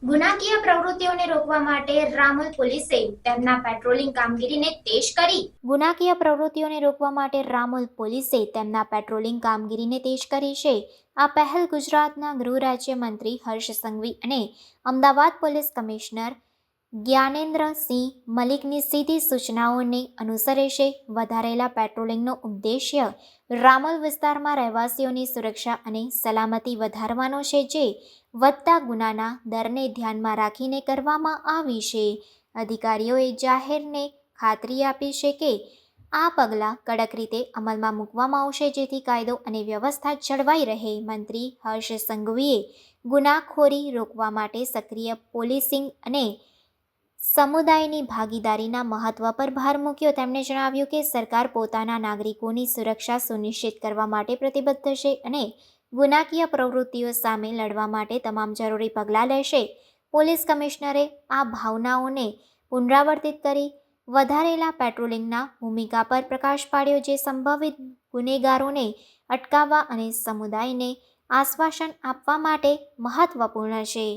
ગુનાકીય પ્રવૃત્તિઓને રોકવા માટે રામોલ પોલીસે તેમના પેટ્રોલિંગ કામગીરીને તેજ કરી. ગુનાકીય પ્રવૃત્તિઓને રોકવા માટે રામોલ પોલીસે તેમના પેટ્રોલિંગ કામગીરીને તેજ કરી છે. આ પહેલ ગુજરાતના ગૃહ રાજ્ય મંત્રી હર્ષ સંઘવી અને અમદાવાદ પોલીસ કમિશનર જ્ઞાનેન્દ્રસિંહ મલિકની સીધી સૂચનાઓને અનુસરે છે. વધારેલા પેટ્રોલિંગનો ઉદ્દેશ્ય રામોલ વિસ્તારમાં રહેવાસીઓની સુરક્ષા અને સલામતી વધારવાનો છે, જે વધતા ગુનાના દરને ધ્યાનમાં રાખીને કરવામાં આવી છે. અધિકારીઓએ જાહેરને ખાતરી આપી છે કે આ પગલાં કડક રીતે અમલમાં મૂકવામાં આવશે, જેથી કાયદો અને વ્યવસ્થા જળવાઈ રહે. મંત્રી હર્ષ સંઘવીએ ગુનાખોરી રોકવા માટે સક્રિય પોલીસિંગ અને સમુદાયની ભાગીદારીના મહત્વ પર ભાર મૂક્યો. તેમણે જણાવ્યું કે સરકાર પોતાના નાગરિકોની સુરક્ષા સુનિશ્ચિત કરવા માટે પ્રતિબદ્ધ છે અને ગુનાકીય પ્રવૃત્તિઓ સામે લડવા માટે તમામ જરૂરી પગલાં લેશે. પોલીસ કમિશનરે આ ભાવનાઓને પુનરાવર્તિત કરી વધારેલા પેટ્રોલિંગના ભૂમિકા પર પ્રકાશ પાડ્યો, જે સંભવિત ગુનેગારોને અટકાવવા અને સમુદાયને આશ્વાસન આપવા માટે મહત્વપૂર્ણ છે.